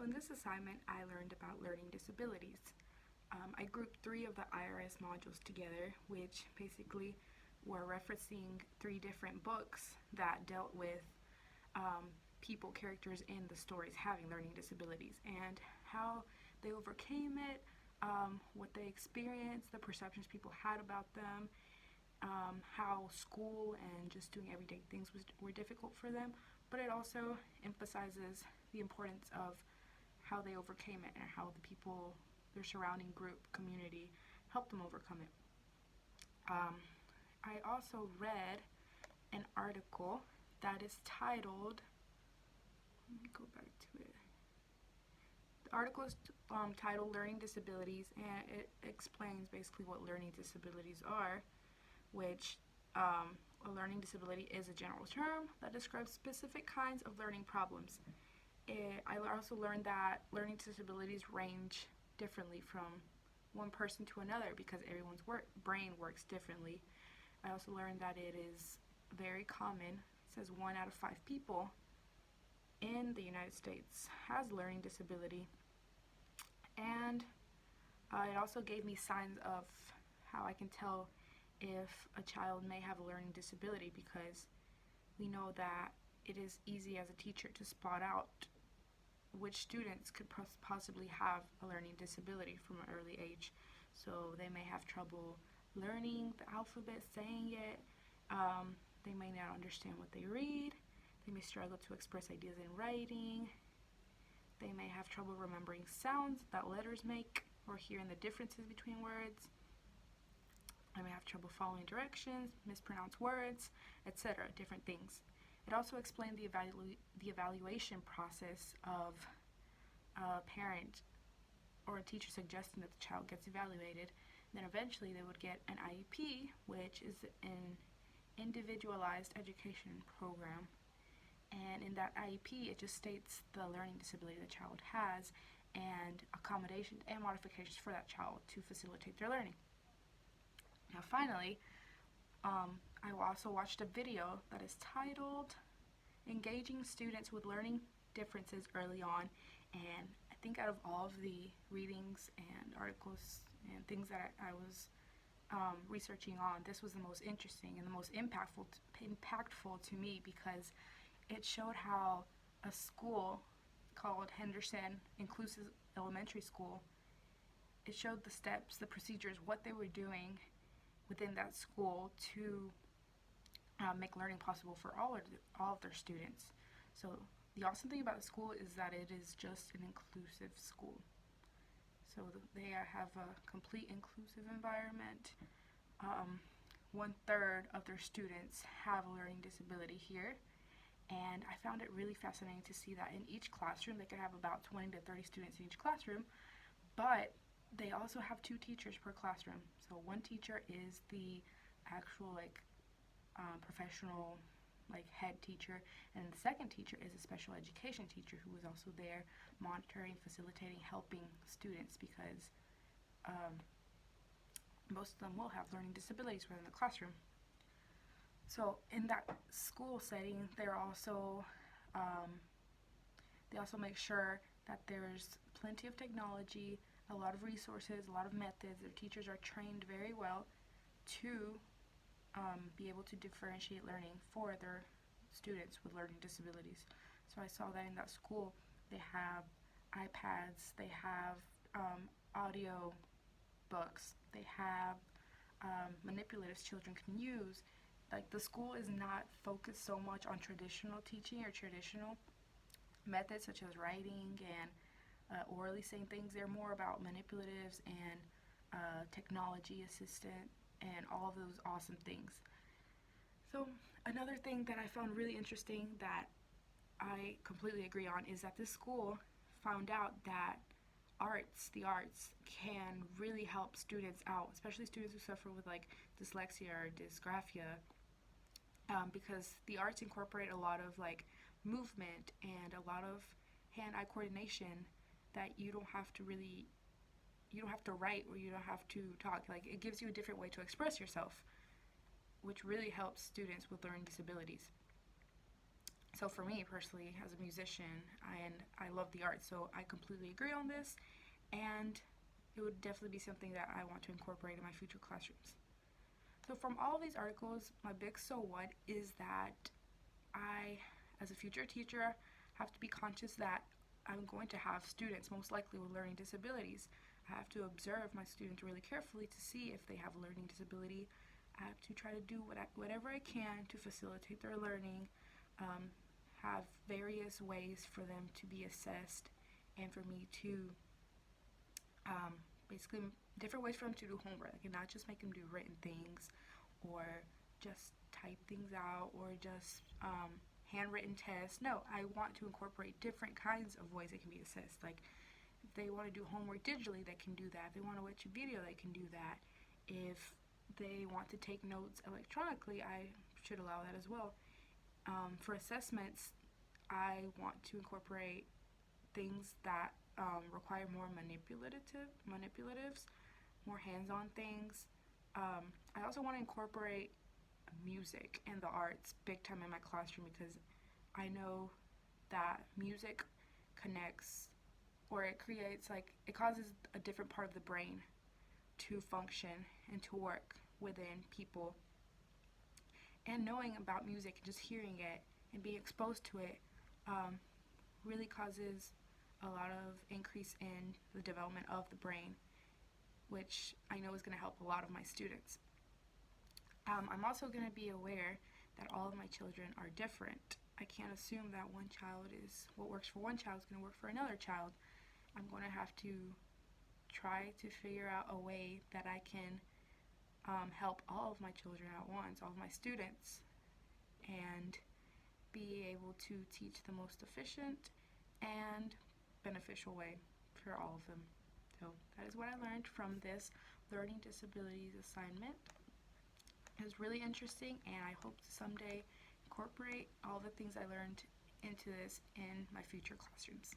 So in this assignment, I learned about learning disabilities. I grouped 3 of the IRS modules together, which basically were referencing 3 different books that dealt with people, characters in the stories having learning disabilities and how they overcame it, what they experienced, the perceptions people had about them, how school and just doing everyday things were difficult for them, but it also emphasizes the importance of how they overcame it and how the people, their surrounding group, community, helped them overcome it. I also read an article that is titled, let me go back to it. The article is titled Learning Disabilities, and it explains basically what learning disabilities are, which a learning disability is a general term that describes specific kinds of learning problems. I also learned that learning disabilities range differently from one person to another because everyone's brain works differently. I also learned that it is very common. It says 1 out of 5 people in the United States has learning disability. And it also gave me signs of how I can tell if a child may have a learning disability, because we know that it is easy as a teacher to spot out which students could possibly have a learning disability from an early age. So they may have trouble learning the alphabet, saying it. They may not understand what they read. They may struggle to express ideas in writing. They may have trouble remembering sounds that letters make or hearing the differences between words. They may have trouble following directions, mispronounce words, etc., different things. It also explained the evaluation process of a parent or a teacher suggesting that the child gets evaluated. Then eventually they would get an IEP, which is an individualized education program. And in that IEP, it just states the learning disability the child has and accommodations and modifications for that child to facilitate their learning. Now finally, I also watched a video that is titled Engaging Students with Learning Differences Early On, and I think out of all of the readings and articles and things that I was researching on, this was the most interesting and the most impactful to me, because it showed how a school called Henderson Inclusive Elementary School, it showed the steps, the procedures, what they were doing within that school to make learning possible for all of their students. So the awesome thing about the school is that it is just an inclusive school. So they have a complete inclusive environment. 1/3 of their students have a learning disability here, and I found it really fascinating to see that in each classroom they could have about 20 to 30 students in each classroom, but they also have 2 teachers per classroom. So one teacher is the actual professional head teacher, and the second teacher is a special education teacher who is also there monitoring, facilitating, helping students, because most of them will have learning disabilities within the classroom. So in that school setting, they also make sure that there's plenty of technology, a lot of resources, a lot of methods. Their teachers are trained very well to be able to differentiate learning for their students with learning disabilities. So I saw that in that school they have iPads, they have audio books, they have manipulatives children can use. Like, the school is not focused so much on traditional teaching or traditional methods such as writing and orally saying things. They're more about manipulatives and technology assistant and all of those awesome things. So another thing that I found really interesting that I completely agree on is that this school found out that the arts can really help students out, especially students who suffer with dyslexia or dysgraphia, because the arts incorporate a lot of movement and a lot of hand-eye coordination that you don't have to write, or you don't have to talk. It gives you a different way to express yourself, which really helps students with learning disabilities. So for me personally, as a musician, and I love the arts, so I completely agree on this, and it would definitely be something that I want to incorporate in my future classrooms. So from all of these articles, my big so what is that I, as a future teacher, have to be conscious that I'm going to have students most likely with learning disabilities. I have to observe my students really carefully to see if they have a learning disability. I have to try to do whatever I can to facilitate their learning, have various ways for them to be assessed, and for me to basically different ways for them to do homework, and not just make them do written things or just type things out or just handwritten tests. No, I want to incorporate different kinds of ways they can be assessed. Like if they want to do homework digitally, they can do that. If they want to watch a video, they can do that. If they want to take notes electronically, I should allow that as well. For assessments, I want to incorporate things that require more manipulatives, more hands-on things. I also want to incorporate music and the arts big time in my classroom because I know that music connects or it creates it causes a different part of the brain to function and to work within people. And knowing about music and just hearing it and being exposed to it really causes a lot of increase in the development of the brain, which I know is going to help a lot of my students. I'm also going to be aware that all of my children are different. I can't assume that what works for one child is going to work for another child. I'm going to have to try to figure out a way that I can help all of my children at once, all of my students, and be able to teach the most efficient and beneficial way for all of them. So that is what I learned from this learning disabilities assignment. It was really interesting, and I hope to someday incorporate all the things I learned into this in my future classrooms.